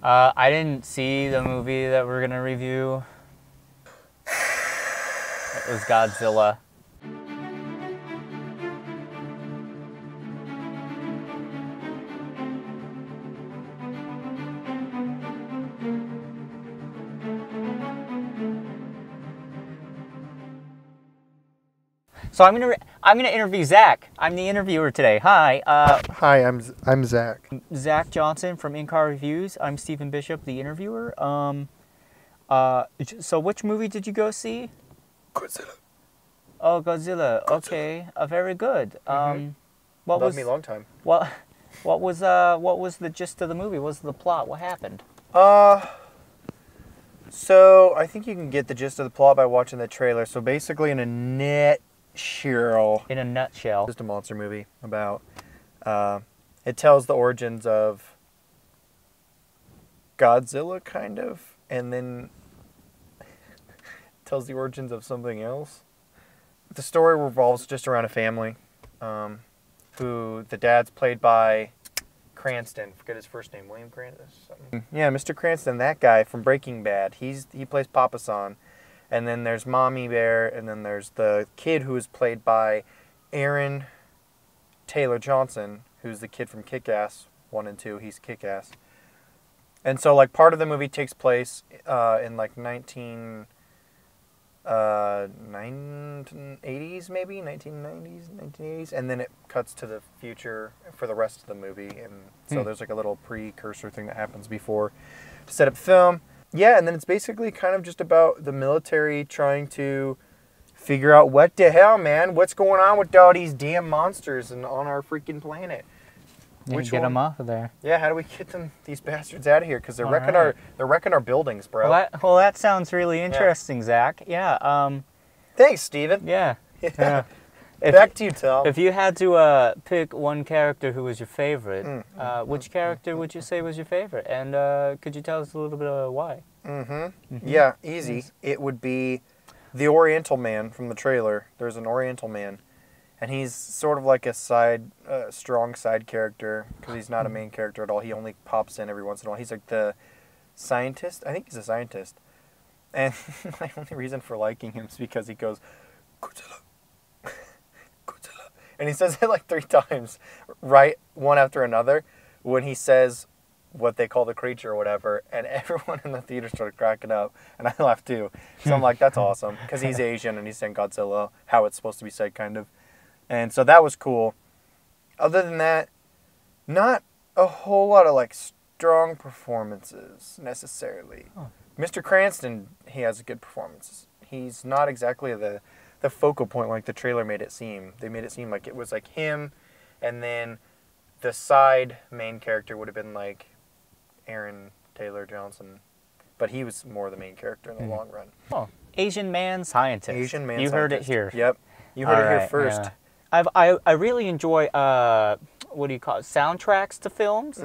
I didn't see the movie that we're gonna review. It was Godzilla. So I'm gonna interview Zach. I'm the interviewer today. Hi. Hi, I'm Zach. Zach Johnson from In-Car Reviews. I'm Stephen Bishop, the interviewer. So which movie did you go see? Godzilla. Oh, Godzilla. Okay, very good. What Love was me long time. what was the gist of the movie? What was the plot? What happened? So I think you can get the gist of the plot by watching the trailer. So basically, in a nutshell, In a nutshell. just a monster movie about. It tells the origins of Godzilla, kind of, and then tells the origins of something else. The story revolves just around a family, who the dad's played by Cranston. Forget his first name, William Cranston. Something. Yeah, Mr. Cranston, that guy from Breaking Bad. He plays Papa San, and then there's Mommy Bear, and then there's the kid who is played by Aaron Taylor Johnson, who's the kid from Kick-Ass 1 and 2. He's Kick-Ass. And so, like, part of the movie takes place in, like, 1980s, maybe? 1990s, 1980s. And then it cuts to the future for the rest of the movie. And so there's, like, a little precursor thing that happens before to set up film. Yeah, and then it's basically kind of just about the military trying to figure out what the hell, man, what's going on with all these damn monsters and on our freaking planet. Yeah, get them off of there. Yeah, how do we get these bastards out of here? Because they're wrecking our buildings, bro. Well, that sounds really interesting, Zach. Yeah. Thanks, Steven. Yeah. Yeah. Back to you, Tom. If you had to pick one character who was your favorite, which character would you say was your favorite? And could you tell us a little bit of why? Yeah, easy. It would be the Oriental Man from the trailer. There's an Oriental Man. And he's sort of like a strong side character, because he's not a main character at all. He only pops in every once in a while. He's like the scientist. I think he's a scientist. And my only reason for liking him is because he goes, Godzilla, Godzilla. And he says it like 3 times, right, one after another, when he says what they call the creature or whatever. And everyone in the theater started cracking up. And I laughed too. So I'm like, that's awesome. Because he's Asian and he's saying Godzilla, how it's supposed to be said, kind of. And so that was cool. Other than that, not a whole lot of like strong performances necessarily. Mr. Cranston, he has good performances. He's not exactly the focal point like the trailer made it seem. They made it seem like it was like him, and then the side main character would have been like Aaron Taylor Johnson. But he was more the main character in the long run. Oh, Asian man scientist. Asian man you scientist. Heard it here. Yep. You heard it here first. Yeah. I really enjoy what do you call it, soundtracks to films.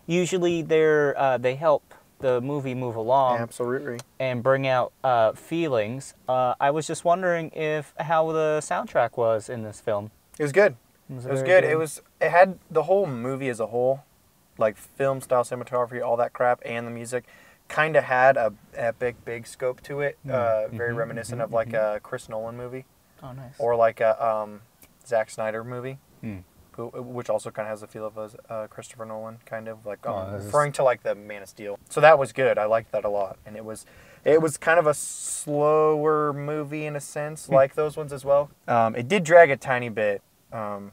Usually they help the movie move along. Absolutely. And bring out feelings. I was just wondering how the soundtrack was in this film. It was good. It was good. It had the whole movie as a whole, like film style cinematography, all that crap, and the music kind of had a epic big scope to it. Very reminiscent of like a Chris Nolan movie. Oh, nice. Or like a Zack Snyder movie, which also kind of has the feel of a Christopher Nolan, kind of like referring to like the Man of Steel. So that was good. I liked that a lot, and it was kind of a slower movie in a sense, like those ones as well. It did drag a tiny bit, and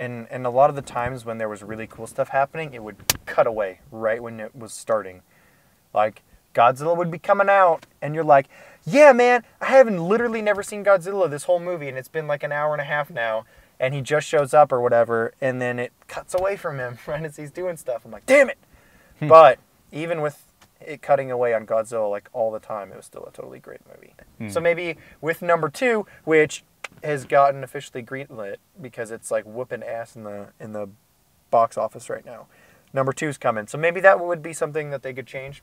a lot of the times when there was really cool stuff happening, it would cut away right when it was starting, like Godzilla would be coming out, and you're like, yeah, man, I haven't literally never seen Godzilla this whole movie, and it's been like an hour and a half now, and he just shows up or whatever, and then it cuts away from him right as he's doing stuff. I'm like, damn it! But even with it cutting away on Godzilla like all the time, it was still a totally great movie. So maybe with number 2, which has gotten officially greenlit because it's like whooping ass in the box office right now. Number 2's coming, so maybe that would be something that they could change,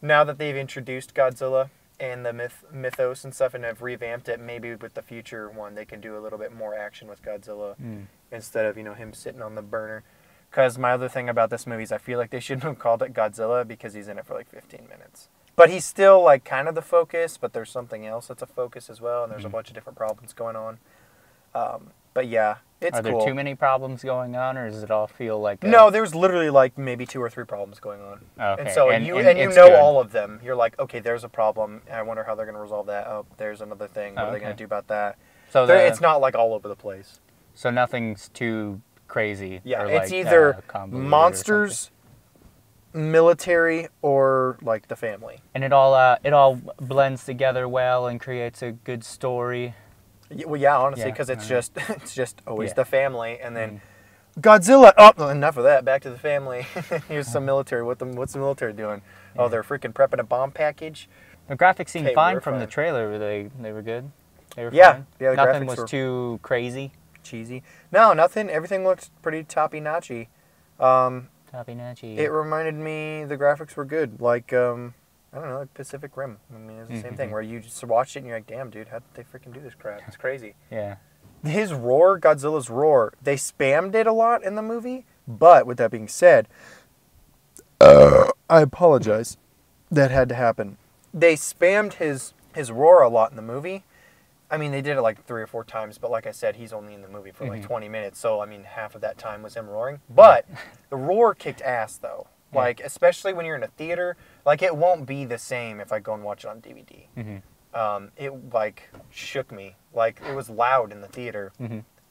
now that they've introduced Godzilla and the mythos and stuff and have revamped it. Maybe with the future one they can do a little bit more action with Godzilla instead of him sitting on the burner. Because my other thing about this movie is I feel like they shouldn't have called it Godzilla because he's in it for like 15 minutes. But he's still like kind of the focus, but there's something else that's a focus as well, and there's a bunch of different problems going on. But yeah, it's cool. Are there too many problems going on, or does it all feel like... No, there's literally like maybe 2 or 3 problems going on. Okay. And so, and you know good. All of them. You're like, okay, there's a problem. I wonder how they're going to resolve that. Oh, there's another thing. What are they going to do about that? So it's not like all over the place. So nothing's too crazy. Yeah, or it's like, either monsters, military, or like the family. And it all blends together well and creates a good story. Well, yeah, honestly, because it's just always the family, and then Godzilla. Oh, enough of that. Back to the family. Here's some military. What's the military doing? Oh, they're freaking prepping a bomb package. The graphics seemed fine from the trailer. They were good. They were yeah, fine. Yeah. The nothing graphics was too crazy. Cheesy. No, nothing. Everything looked pretty toppy-notchy. Toppy-notchy. It reminded me. The graphics were good. Like I don't know, like Pacific Rim. I mean, it's the same thing where you just watch it and you're like, damn, dude, how did they freaking do this crap? It's crazy. Yeah. His roar, Godzilla's roar, they spammed it a lot in the movie, but with that being said, I apologize. That had to happen. They spammed his roar a lot in the movie. I mean, they did it like 3 or 4 times, but like I said, he's only in the movie for like 20 minutes, so I mean, half of that time was him roaring. But the roar kicked ass, though. Like, especially when you're in a theater, like, it won't be the same if I go and watch it on DVD. It, like, shook me. Like, it was loud in the theater.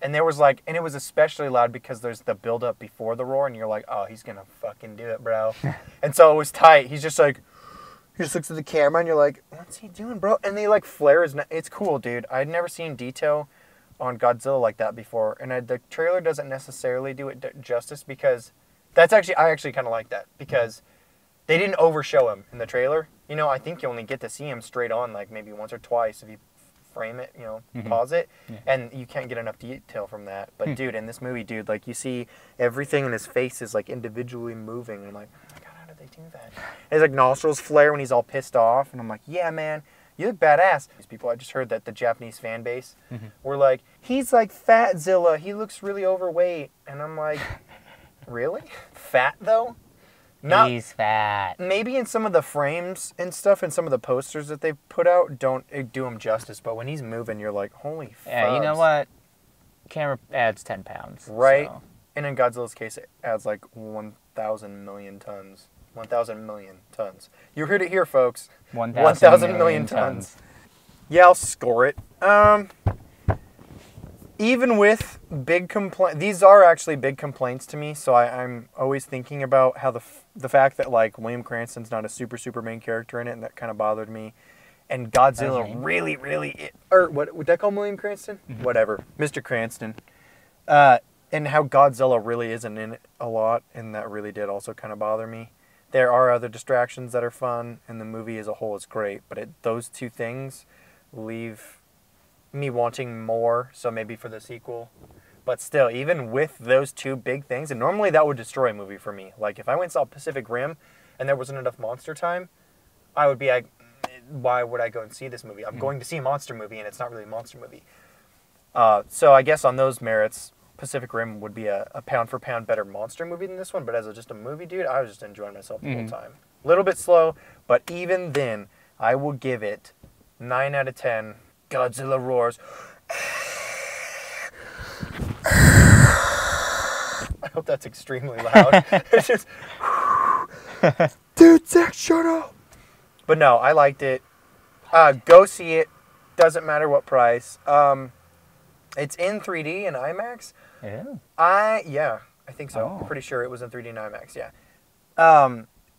And there was, like, and it was especially loud because there's the build-up before the roar, and you're like, oh, he's gonna fucking do it, bro. And so it was tight. He's just like, he just looks at the camera, and you're like, what's he doing, bro? And they, like, flare his... It's cool, dude. I'd never seen detail on Godzilla like that before. And the trailer doesn't necessarily do it justice because... I actually kind of like that because they didn't overshow him in the trailer. You know, I think you only get to see him straight on like maybe once or twice if you frame it, you know, pause it, and you can't get enough detail from that. But dude, in this movie, dude, like you see everything in his face is like individually moving. And I'm like, oh my god, how did they do that? And his like nostrils flare when he's all pissed off, and I'm like, yeah, man, you look badass. These people, I just heard that the Japanese fan base were like, he's like Fatzilla. He looks really overweight, and I'm like. Really? Fat, though? He's fat. Maybe in some of the frames and stuff and some of the posters that they put out don't do him justice, but when he's moving, you're like, holy fuck. Yeah, you know what? Camera adds 10 pounds. Right? So. And in Godzilla's case, it adds like 1,000 million tons. 1,000 million tons. You heard it here, folks. 1,000 million tons. Yeah, I'll score it. Even with big complaints, these are actually big complaints to me, so I'm always thinking about how the fact that, like, William Cranston's not a super main character in it, and that kind of bothered me. And Godzilla really... Or, what would that call William Cranston? Whatever. Mr. Cranston. And how Godzilla really isn't in it a lot, and that really did also kind of bother me. There are other distractions that are fun, and the movie as a whole is great, but those 2 things leave... me wanting more, so maybe for the sequel. But still, even with those 2 big things, and normally that would destroy a movie for me. Like, if I went and saw Pacific Rim and there wasn't enough monster time, I would be like, why would I go and see this movie? I'm going to see a monster movie, and it's not really a monster movie. So I guess on those merits, Pacific Rim would be a pound-for-pound better monster movie than this one, but as just a movie, dude, I was just enjoying myself the whole time. A little bit slow, but even then, I will give it 9 out of 10. Godzilla roars. I hope that's extremely loud. It's just... Dude, Zach, shut up. But no, I liked it. Go see it. Doesn't matter what price. It's in 3D and IMAX. Yeah. Yeah, I think so. I'm pretty sure it was in 3D and IMAX, yeah.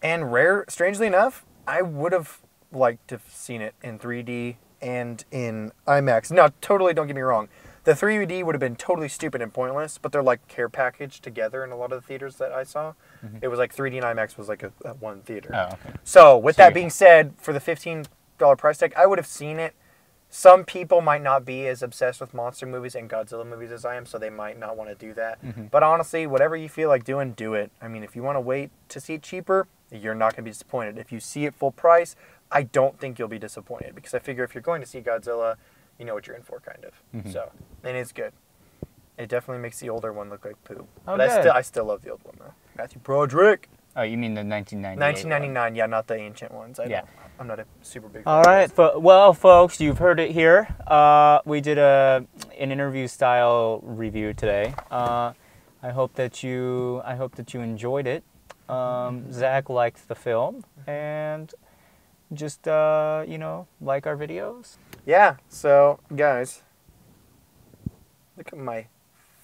And strangely enough, I would have liked to have seen it in 3D and in IMAX. No, totally, don't get me wrong. The 3D would have been totally stupid and pointless, but they're like care packaged together in a lot of the theaters that I saw. It was like 3D and IMAX was like a one theater. Oh, okay. So with that being said, for the $15 price tag, I would have seen it. Some people might not be as obsessed with monster movies and Godzilla movies as I am, so they might not want to do that. But honestly, whatever you feel like doing, do it. I mean, if you want to wait to see it cheaper, you're not going to be disappointed. If you see it full price, I don't think you'll be disappointed, because I figure if you're going to see Godzilla, you know what you're in for, kind of. So, and it's good. It definitely makes the older one look like poo. Oh, but good. I still love the old one though. Matthew Broderick. Oh, you mean the 1998 1999, yeah, not the ancient ones. I'm not a super big fan. All right, well, folks, you've heard it here. We did an interview-style review today. I hope that you enjoyed it. Zach liked the film, and just like our videos. Yeah. So, guys, look at my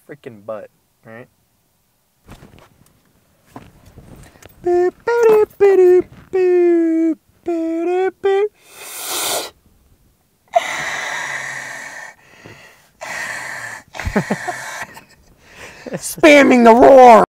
freaking butt, right? Boop, boop, boop, boop, boop, boop. Spamming the roar.